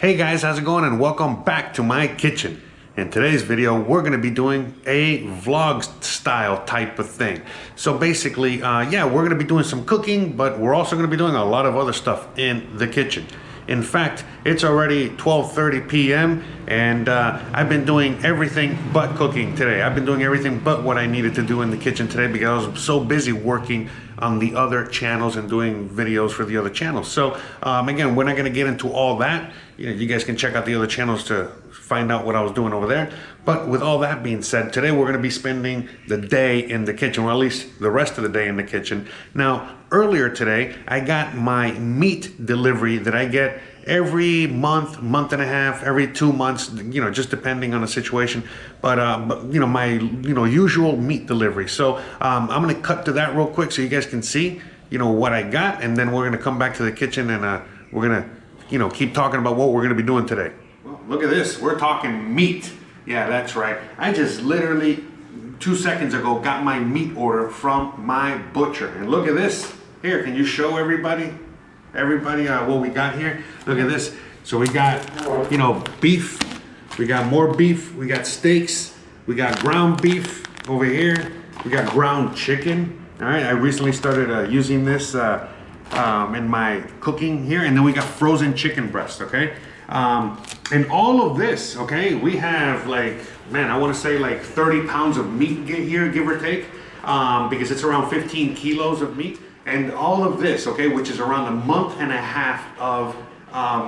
Hey guys, how's it going? And welcome back to my kitchen. In today's video, we're going to be doing a vlog style type of thing. So basically, yeah, we're going to be doing some cooking, but we're also going to be doing a lot of other stuff in the kitchen. In fact, it's already 12:30 p.m. and I've been doing everything but cooking today. I've been doing everything but what I needed to do in the kitchen today because I was so busy working on the other channels and doing videos for the other channels. So again, we're not going to get into all that. You guys can check out the other channels to find out what I was doing over there. But with all that being said, today we're going to be spending the day in the kitchen, or at least the rest of the day in the kitchen. Now, earlier today, I got my meat delivery that I get every month, month and a half, every 2 months, just depending on the situation. But my usual meat delivery. So I'm going to cut to that real quick so you guys can see, what I got, and then we're going to come back to the kitchen and we're going to, keep talking about what we're going to be doing today. Well, look at this. We're talking meat. Yeah, that's right. I just literally 2 seconds ago got my meat order from my butcher, and look at this. Here, can you show everybody what we got here? Look at this. So we got beef, we got more beef, we got steaks, we got ground beef over here, we got ground chicken. All right, I recently started using this in my cooking here, and then we got frozen chicken breast. Okay, and all of this, okay, we have I want to say 30 pounds of meat here, give or take, because it's around 15 kilos of meat. And all of this, okay, which is around a month and a half of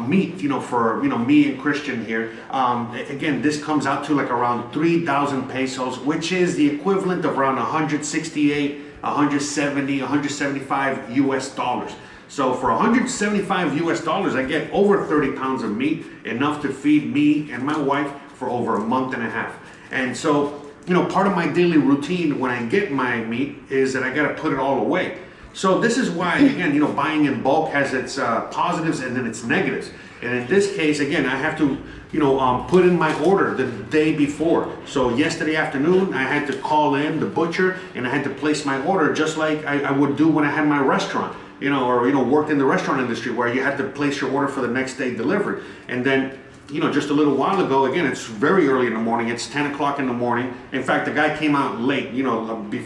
meat, for me and Christian here. Again, this comes out to around 3,000 pesos, which is the equivalent of around 168, 170, 175 US dollars. So for 175 US dollars, I get over 30 pounds of meat, enough to feed me and my wife for over a month and a half. And so, part of my daily routine when I get my meat is that I got to put it all away. So this is why, again, buying in bulk has its positives and then its negatives. And in this case, again, I have to, put in my order the day before. So yesterday afternoon, I had to call in the butcher and I had to place my order just like I would do when I had my restaurant, or worked in the restaurant industry where you had to place your order for the next day delivered. And then, just a little while ago, again, it's very early in the morning. It's 10 o'clock in the morning. In fact, the guy came out late.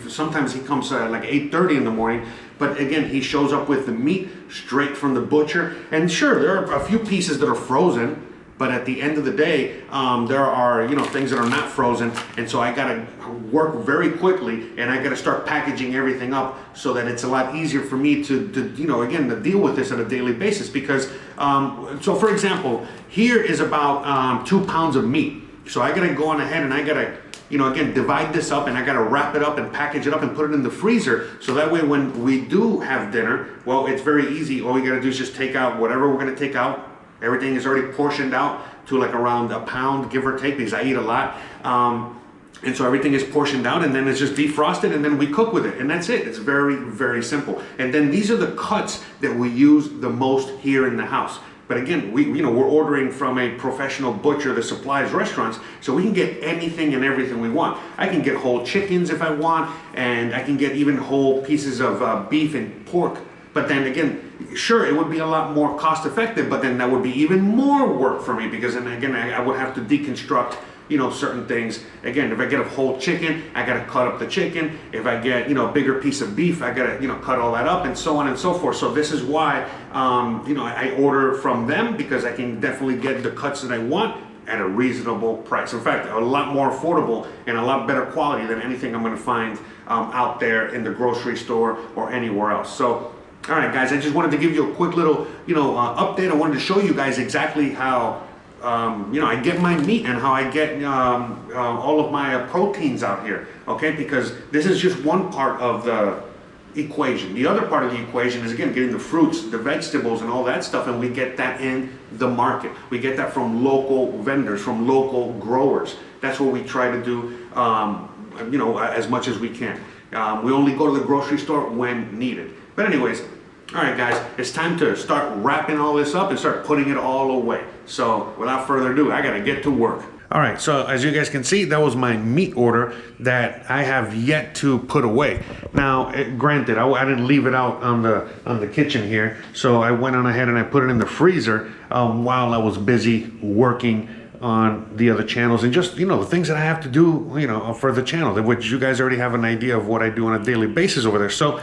Sometimes he comes 8:30 in the morning. But again, he shows up with the meat straight from the butcher. And sure, there are a few pieces that are frozen. But at the end of the day, there are things that are not frozen, and so I gotta work very quickly, and I gotta start packaging everything up so that it's a lot easier for me to deal with this on a daily basis. Because so for example, here is about 2 pounds of meat. So I gotta go on ahead and I gotta again divide this up, and I gotta wrap it up and package it up and put it in the freezer. So that way, when we do have dinner, well, it's very easy. All we gotta do is just take out whatever we're gonna take out. Everything is already portioned out to around a pound, give or take, because I eat a lot. And so everything is portioned out, and then it's just defrosted, and then we cook with it. And that's it. It's very, very simple. And then these are the cuts that we use the most here in the house. But again, we're ordering from a professional butcher that supplies restaurants, so we can get anything and everything we want. I can get whole chickens if I want, and I can get even whole pieces of beef and pork. But then again, sure, it would be a lot more cost effective, but then that would be even more work for me, because then again, I would have to deconstruct, certain things. Again, if I get a whole chicken, I got to cut up the chicken. If I get, a bigger piece of beef, I got to, cut all that up, and so on and so forth. So this is why, I order from them, because I can definitely get the cuts that I want at a reasonable price. In fact, a lot more affordable and a lot better quality than anything I'm going to find out there in the grocery store or anywhere else. So, all right, guys, I just wanted to give you a quick little, update. I wanted to show you guys exactly how, I get my meat and how I get all of my proteins out here, okay? Because this is just one part of the equation. The other part of the equation is, again, getting the fruits, the vegetables, and all that stuff, and we get that in the market. We get that from local vendors, from local growers. That's what we try to do, as much as we can. We only go to the grocery store when needed. But anyways, all right, guys, it's time to start wrapping all this up and start putting it all away. So without further ado, I gotta get to work. All right, so as you guys can see, that was my meat order that I have yet to put away. Now, granted, I didn't leave it out on the kitchen here, so I went on ahead and I put it in the freezer while I was busy working on the other channels and just, you know, the things that I have to do, you know, for the channel, which you guys already have an idea of what I do on a daily basis over there. So,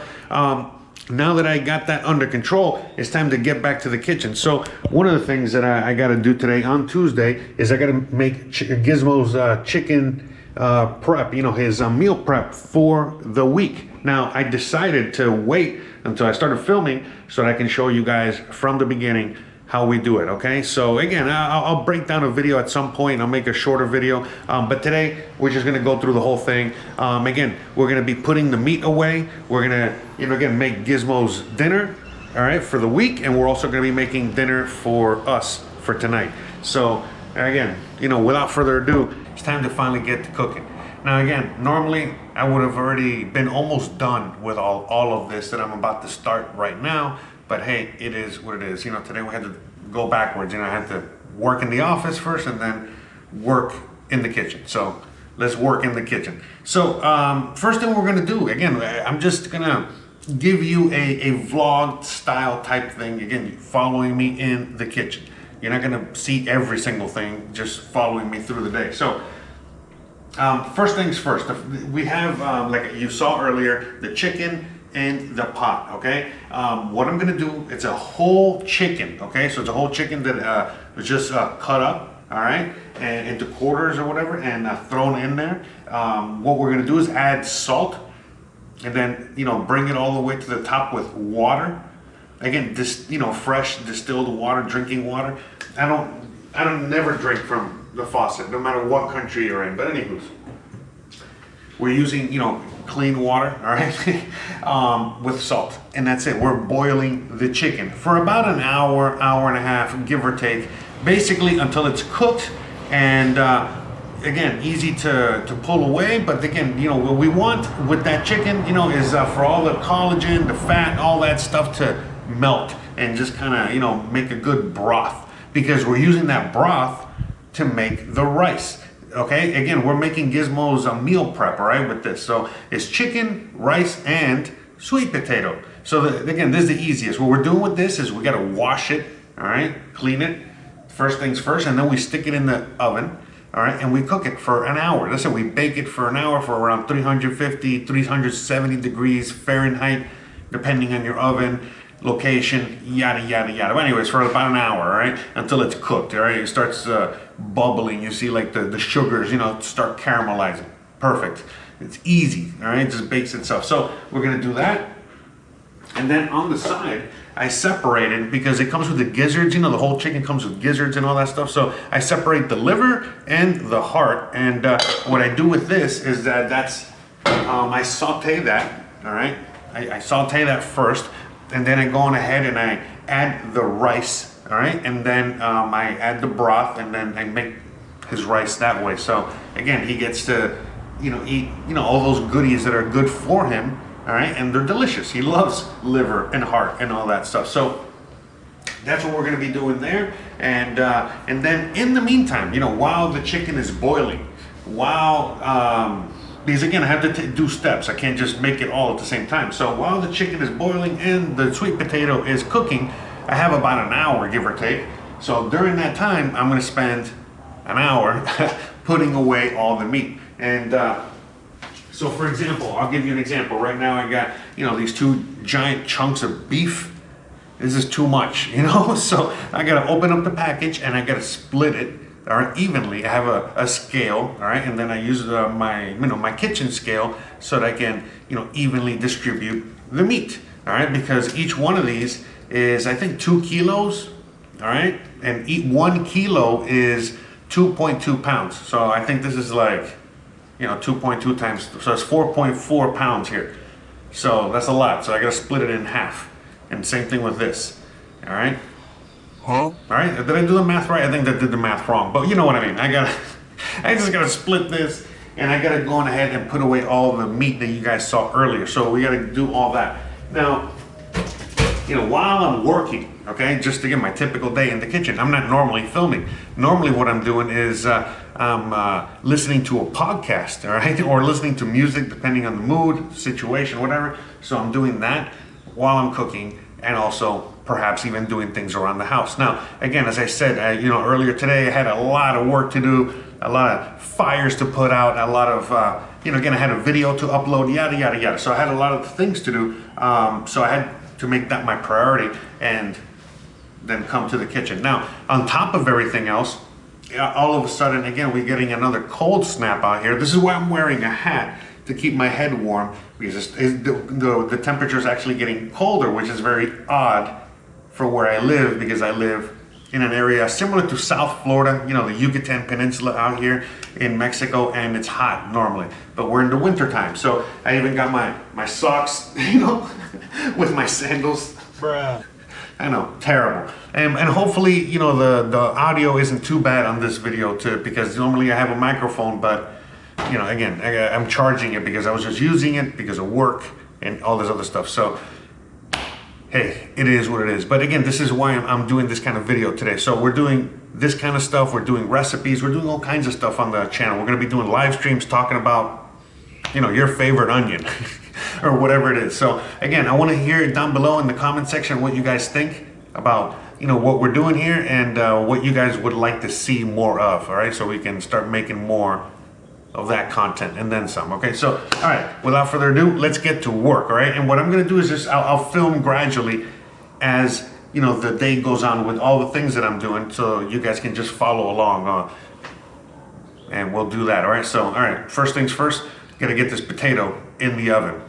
now that I got that under control, it's time to get back to the kitchen. So one of the things that I got to do today on Tuesday is I got to make Gizmo's chicken prep, you know, his meal prep for the week. Now, I decided to wait until I started filming so that I can show you guys from the beginning how we do it, okay? So again, I'll break down a video at some point. I'll make a shorter video, but today we're just gonna go through the whole thing. Again, we're gonna be putting the meat away. We're gonna, you know, again, make Gizmo's dinner, all right, for the week, and we're also gonna be making dinner for us for tonight. So again, you know, without further ado, it's time to finally get to cooking. Now again, normally I would have already been almost done with all of this that I'm about to start right now. But hey, it is what it is. You know, today we had to go backwards. You know, I had to work in the office first and then work in the kitchen. So let's work in the kitchen. So first thing we're gonna do, again, I'm just gonna give you a vlog style type thing. Again, following me in the kitchen. You're not gonna see every single thing, just following me through the day. So first things first, we have, like you saw earlier, the chicken in the pot, okay? What I'm gonna do, it's a whole chicken, okay? So it's a whole chicken that was just cut up, all right? And into quarters or whatever, and thrown in there. What we're gonna do is add salt, and then, you know, bring it all the way to the top with water. Again, this, you know, fresh distilled water, drinking water. I don't never drink from the faucet, no matter what country you're in, but anywho. We're using, you know, clean water, all right, with salt, and that's it. We're boiling the chicken for about an hour, hour and a half, give or take, basically until it's cooked. And again, easy to pull away, but again, you know, what we want with that chicken, you know, is for all the collagen, the fat, all that stuff to melt and just kind of, you know, make a good broth, because we're using that broth to make the rice. Okay, again, we're making Gizmo's meal prep, all right, with this. So it's chicken, rice, and sweet potato. So again, this is the easiest. What we're doing with this is we gotta wash it, all right, clean it, first things first, and then we stick it in the oven, all right, and we cook it for an hour. That's it, we bake it for an hour for around 350, 370 degrees Fahrenheit, depending on your oven, location, yada, yada, yada. But anyways, for about an hour, all right, until it's cooked, all right? It starts bubbling. You see like the sugars, you know, start caramelizing. Perfect. It's easy, all right? It just bakes itself. So we're gonna do that. And then on the side, I separated, because it comes with the gizzards, you know, the whole chicken comes with gizzards and all that stuff. So I separate the liver and the heart. And what I do with this is that I saute that, all right? I saute that first. And then I go on ahead and I add the rice, all right? And then I add the broth, and then I make his rice that way. So again, he gets to, you know, eat, you know, all those goodies that are good for him, all right? And they're delicious. He loves liver and heart and all that stuff. So that's what we're gonna be doing there. And then in the meantime, you know, while the chicken is boiling, because again, I have to do steps. I can't just make it all at the same time. So while the chicken is boiling and the sweet potato is cooking, I have about an hour, give or take. So during that time, I'm gonna spend an hour putting away all the meat. And so for example, I'll give you an example. Right now I got, you know, these two giant chunks of beef. This is too much, you know? So I gotta open up the package and I gotta split it, all right, evenly. I have a scale, all right, and then I use my kitchen scale so that I can, you know, evenly distribute the meat, all right, because each one of these is, I think, 2 kilos, all right, and 1 kilo is 2.2 pounds. So I think this is like, you know, 2.2 times, so it's 4.4 pounds here. So that's a lot. So I gotta split it in half. And same thing with this, all right? Huh? All right, did I do the math right? I think I did the math wrong, but you know what I mean. I just gotta split this, and I gotta go on ahead and put away all the meat that you guys saw earlier. So we gotta do all that. Now, while I'm working, okay, just to get my typical day in the kitchen. I'm not normally filming. Normally what I'm doing is I'm listening to a podcast, all right, or listening to music depending on the mood, situation, whatever. So I'm doing that while I'm cooking, and also perhaps even doing things around the house. Now, again, as I said, earlier today, I had a lot of work to do, a lot of fires to put out, a lot of, again, I had a video to upload, yada, yada, yada. So I had a lot of things to do. So I had to make that my priority and then come to the kitchen. Now, on top of everything else, all of a sudden, again, we're getting another cold snap out here. This is why I'm wearing a hat, to keep my head warm, because the temperature is actually getting colder, which is very odd for where I live, because I live in an area similar to South Florida, the Yucatan Peninsula out here in Mexico, and it's hot normally, but we're in the winter time. So I even got my socks, with my sandals. Bruh. I know, terrible. And hopefully, the audio isn't too bad on this video too, because normally I have a microphone, but again, I'm charging it because I was just using it because of work and all this other stuff. So, hey, it is what it is. But again, this is why I'm doing this kind of video today. So we're doing this kind of stuff. We're doing recipes. We're doing all kinds of stuff on the channel. We're going to be doing live streams talking about, your favorite onion or whatever it is. So again, I want to hear it down below in the comment section what you guys think about, what we're doing here, and what you guys would like to see more of. All right, so we can start making more of that content and then some. Okay, so all right, without further ado, let's get to work. All right, and what I'm gonna do is just I'll film gradually as the day goes on with all the things that I'm doing, so you guys can just follow along, and we'll do that. All right, so all right, first things first, gotta get this potato in the oven.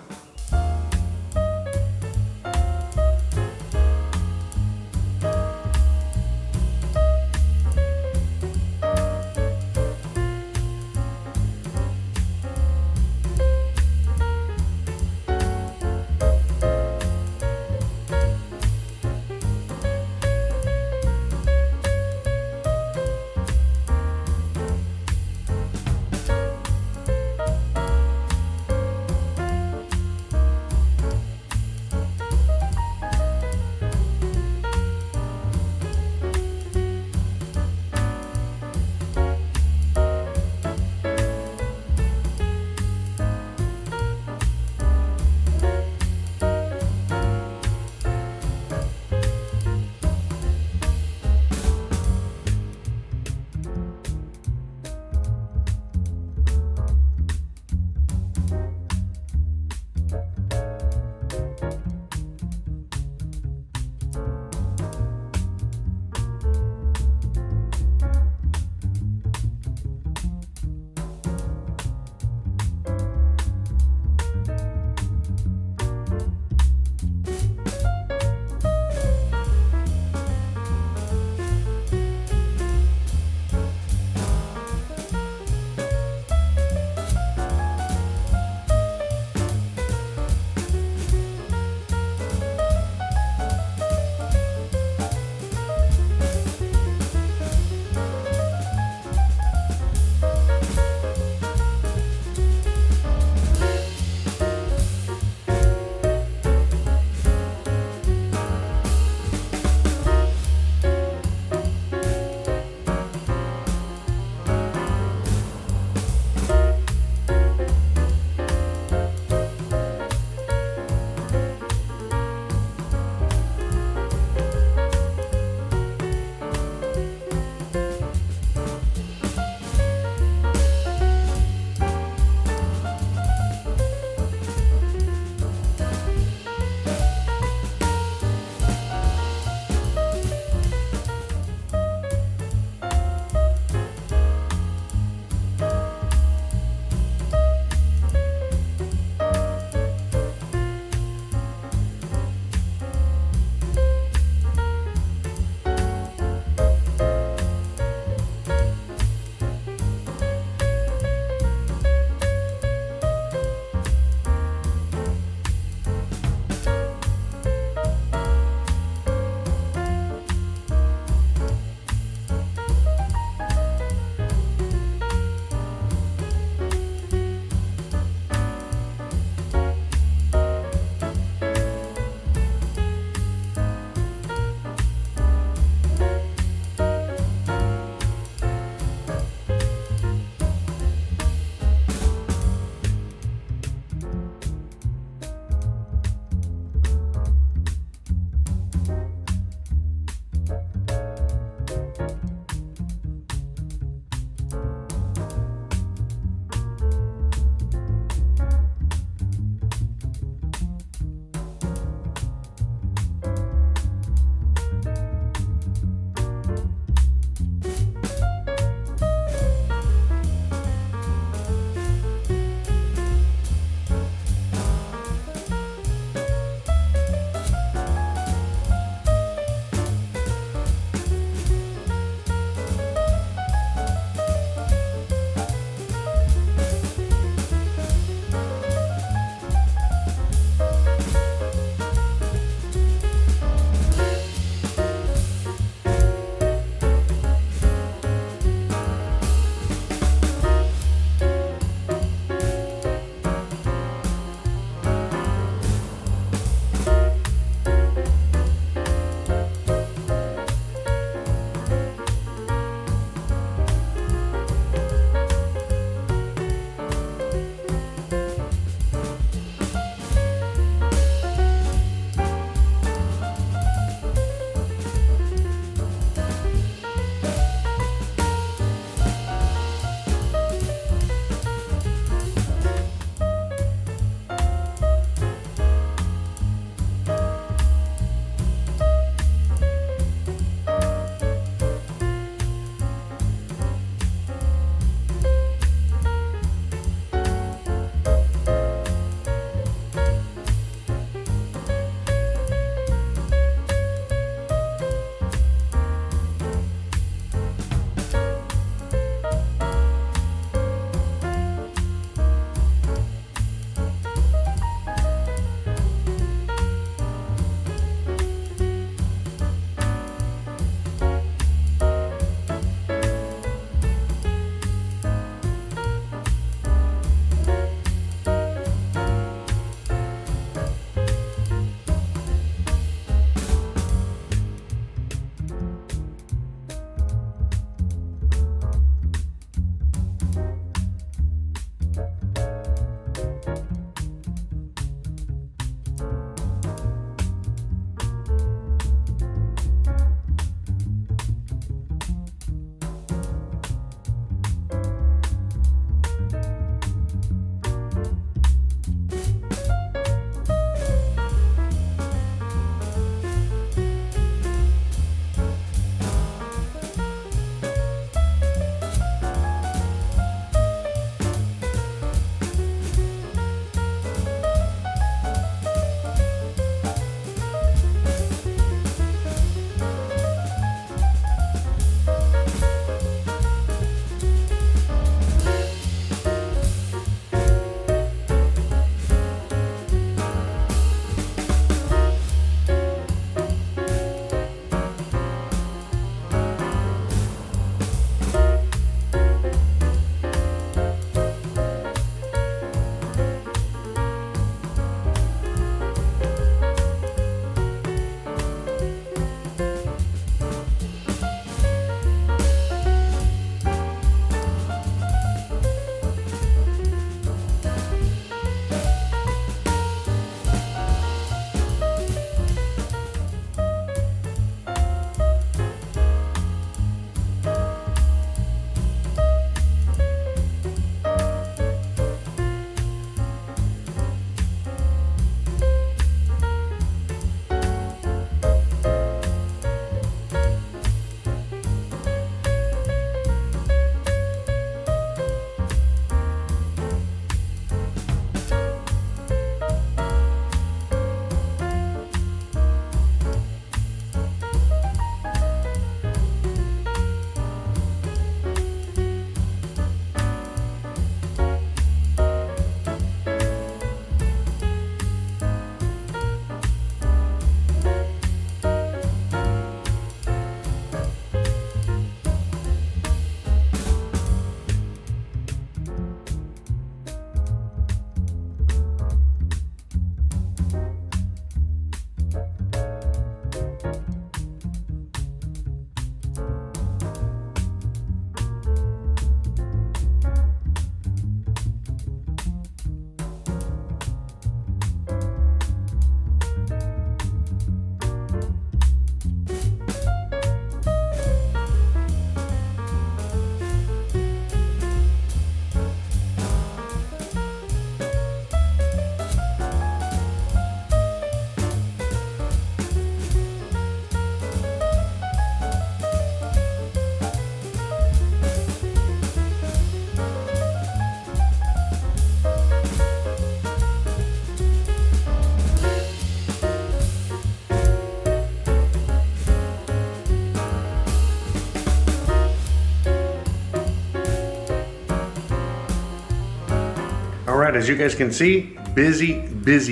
but as you guys can see, busy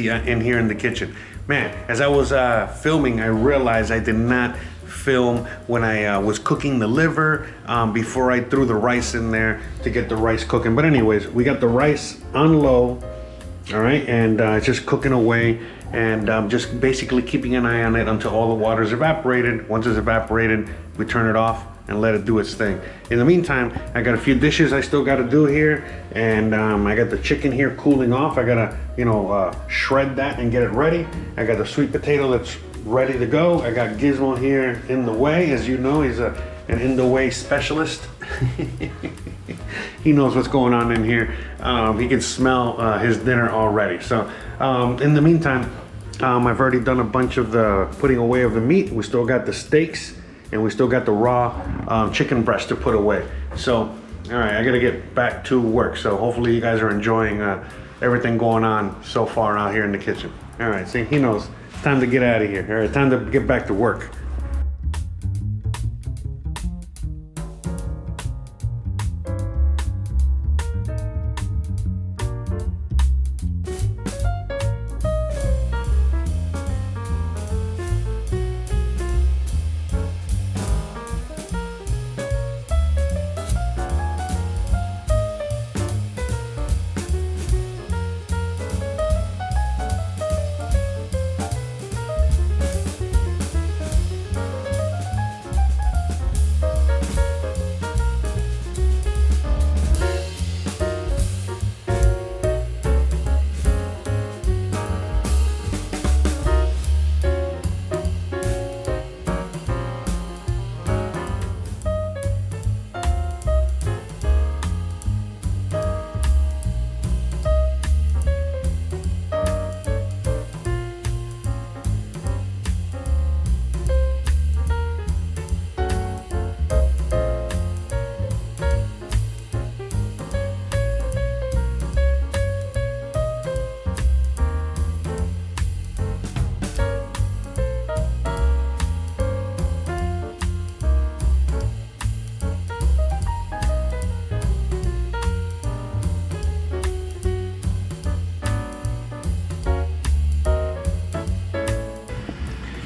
in here in the kitchen. Man, as I was filming, I realized I did not film when I was cooking the liver before I threw the rice in there to get the rice cooking. But anyways, we got the rice on low, all right, and it's just cooking away, and just basically keeping an eye on it until all the water is evaporated. Once it's evaporated, we turn it off and let it do its thing. In the meantime, I got a few dishes I still got to do here, and I got the chicken here cooling off. I gotta, shred that and get it ready. I got the sweet potato that's ready to go. I got Gizmo here in the way. As you know, he's an in the way specialist. He knows what's going on in here. He can smell his dinner already. So in the meantime, I've already done a bunch of the putting away of the meat. We still got the steaks, and we still got the raw chicken breast to put away. So, all right, I gotta get back to work. So hopefully you guys are enjoying everything going on so far out here in the kitchen. All right, see, he knows. It's time to get out of here. All right, time to get back to work.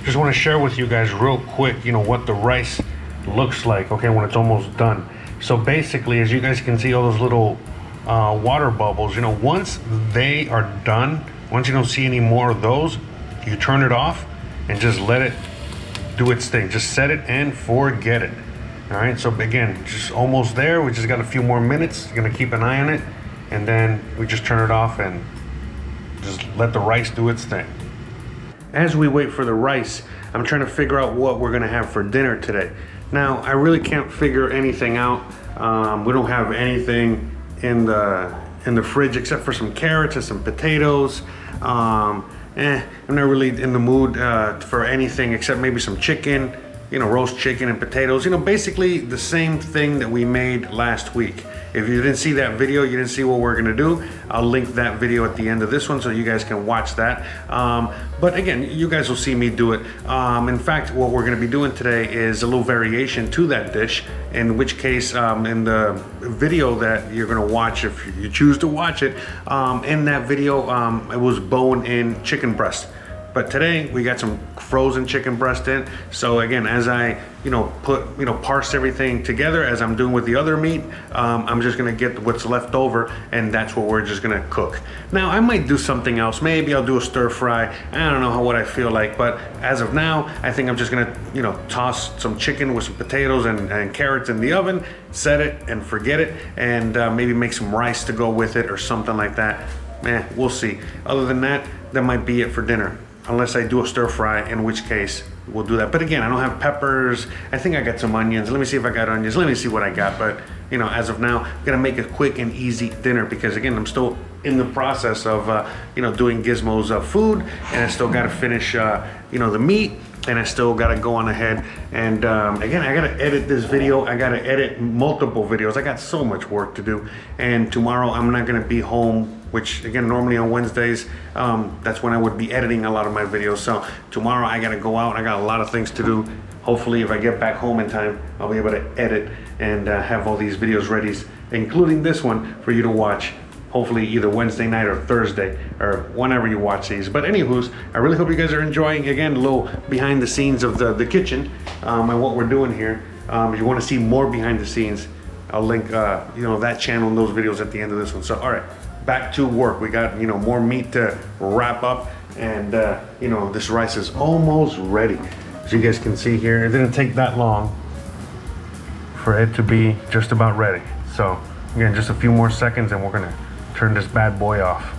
Just want to share with you guys real quick, what the rice looks like, okay, when it's almost done. So basically, as you guys can see, all those little water bubbles, once they are done, once you don't see any more of those, you turn it off and just let it do its thing. Just set it and forget it. All right, so again, just almost there. We just got a few more minutes. You're gonna keep an eye on it, and then we just turn it off and just let the rice do its thing. As we wait for the rice, I'm trying to figure out what we're gonna have for dinner today. Now, I really can't figure anything out. We don't have anything in the fridge except for some carrots and some potatoes. I'm not really in the mood for anything except maybe some chicken, roast chicken and potatoes. Basically the same thing that we made last week. If you didn't see that video, you didn't see what we're gonna do, I'll link that video at the end of this one so you guys can watch that. But again, you guys will see me do it. In fact, what we're gonna be doing today is a little variation to that dish, in which case, in the video that you're gonna watch, if you choose to watch it, in that video, it was bone-in chicken breast. But today we got some frozen chicken breast in. So again, as I, parse everything together as I'm doing with the other meat, I'm just gonna get what's left over, and that's what we're just gonna cook. Now I might do something else. Maybe I'll do a stir fry. I don't know what I feel like, but as of now, I think I'm just gonna, toss some chicken with some potatoes and carrots in the oven, set it and forget it, and maybe make some rice to go with it or something like that. We'll see. Other than that, that might be it for dinner. Unless I do a stir fry, in which case we'll do that. But again, I don't have peppers. I think I got some onions. Let me see if I got onions. Let me see what I got. But as of now, I'm gonna make a quick and easy dinner because again, I'm still in the process of doing Gizmo's food, and I still gotta finish the meat, and I still gotta go on ahead and again, I gotta edit this video. I gotta edit multiple videos. I got so much work to do, and tomorrow I'm not gonna be home, which again, normally on Wednesdays, that's when I would be editing a lot of my videos. So tomorrow I gotta go out. I got a lot of things to do. Hopefully if I get back home in time, I'll be able to edit and have all these videos ready, including this one for you to watch. hopefully either Wednesday night or Thursday or whenever you watch these. But anywho's, I really hope you guys are enjoying, again, a little behind the scenes of the kitchen and what we're doing here. If you want to see more behind the scenes, I'll link that channel and those videos at the end of this one. So all right, back to work. We got more meat to wrap up, and this rice is almost ready. As you guys can see here, it didn't take that long for it to be just about ready. So again, just a few more seconds and we're gonna turn this bad boy off.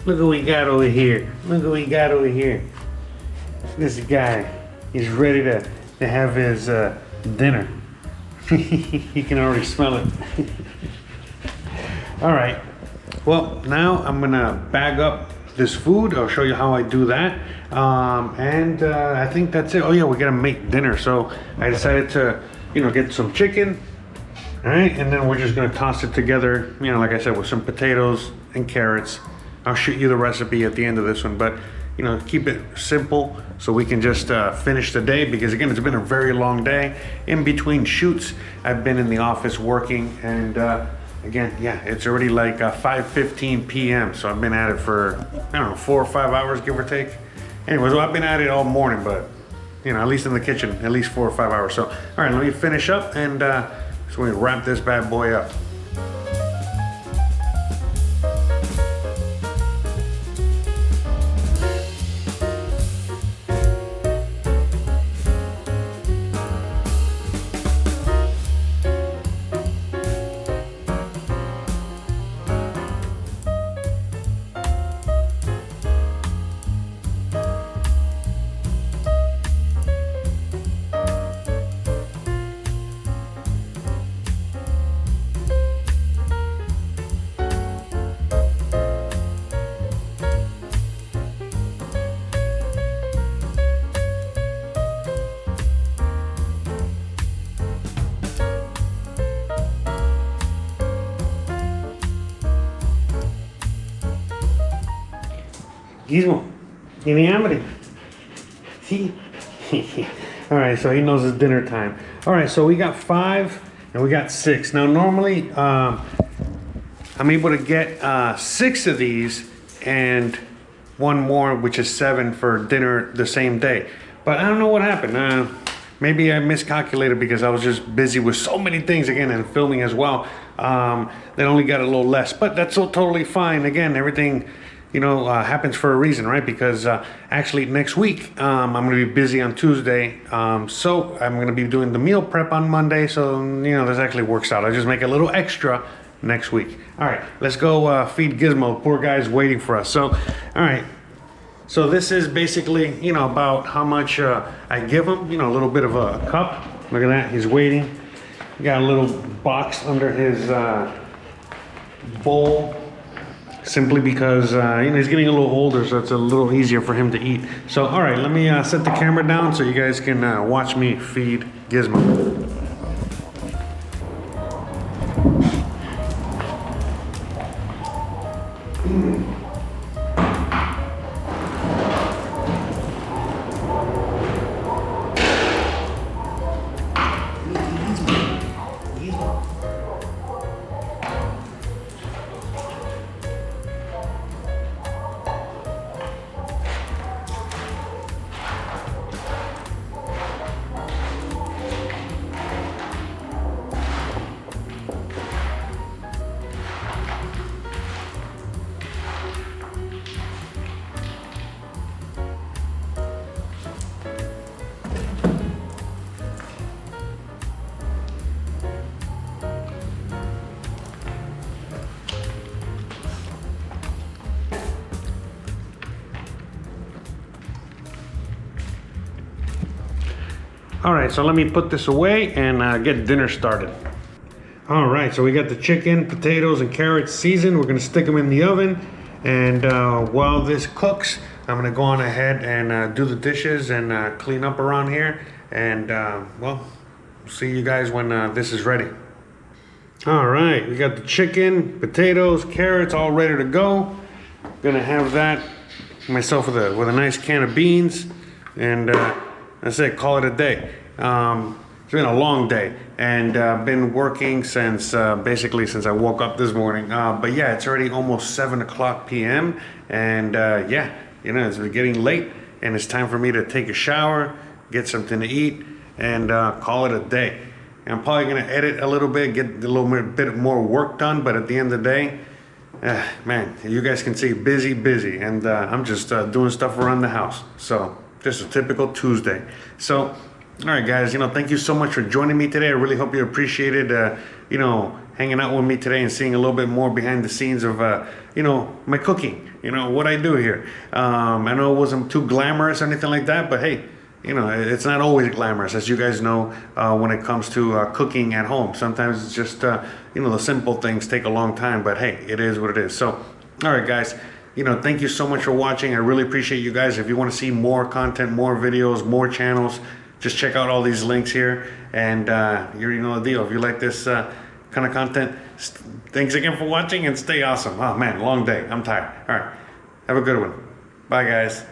Look what we got over here. Look what we got over here. This guy is ready to have his dinner. He can already smell it. All right. Well, now I'm gonna bag up this food. I'll show you how I do that. I think that's it. Oh yeah, we gotta make dinner. So I decided to, get some chicken. All right, and then we're just gonna toss it together, like I said, with some potatoes and carrots. I'll shoot you the recipe at the end of this one, but keep it simple so we can just finish the day, because again, it's been a very long day. In between shoots, I've been in the office working, and again, yeah, it's already like 5:15 p.m. So I've been at it for, 4 or 5 hours, give or take. Anyways, well, I've been at it all morning, but at least in the kitchen, at least 4 or 5 hours. So, all right, let me finish up, and so we wrap this bad boy up. Gizmo, ¿tiene hambre? Sí. All right, so he knows it's dinner time. All right, so we got 5 and we got 6. Now, normally, I'm able to get 6 of these and one more, which is 7 for dinner the same day. But I don't know what happened. Maybe I miscalculated because I was just busy with so many things again and filming as well. They only got a little less, but that's all totally fine. Again, everything, happens for a reason, right? Because actually next week, I'm going to be busy on Tuesday. So I'm going to be doing the meal prep on Monday. So, this actually works out. I just make a little extra next week. All right, let's go feed Gizmo. Poor guy's waiting for us. So, all right. So this is basically, about how much I give him. A little bit of a cup. Look at that, he's waiting. Got a little box under his bowl. Simply because, he's getting a little older, so it's a little easier for him to eat. So, all right, let me set the camera down so you guys can watch me feed Gizmo. All right, so let me put this away and get dinner started. All right, so we got the chicken, potatoes, and carrots seasoned. We're gonna stick them in the oven. And while this cooks, I'm gonna go on ahead and do the dishes and clean up around here. And well, see you guys when this is ready. All right, we got the chicken, potatoes, carrots all ready to go. Gonna have that myself with a nice can of beans. And that's it, call it a day. It's been a long day and been working since basically since I woke up this morning. But yeah, it's already almost 7 o'clock p.m. And yeah, it's getting late and it's time for me to take a shower, get something to eat, and call it a day. And I'm probably gonna edit a little bit, get a little bit more work done, but at the end of the day, man, you guys can see busy, and I'm just doing stuff around the house. So just a typical Tuesday. So, all right, guys, thank you so much for joining me today. I really hope you appreciated, hanging out with me today and seeing a little bit more behind the scenes of, my cooking, what I do here. I know it wasn't too glamorous or anything like that, but hey, it's not always glamorous, as you guys know, when it comes to cooking at home. Sometimes it's just, the simple things take a long time, but hey, it is what it is. So, all right, guys. Thank you so much for watching. I really appreciate you guys. If you want to see more content, more videos, more channels, just check out all these links here. And you already know the deal. If you like this kind of content, thanks again for watching and stay awesome. Oh man, long day. I'm tired. All right. Have a good one. Bye, guys.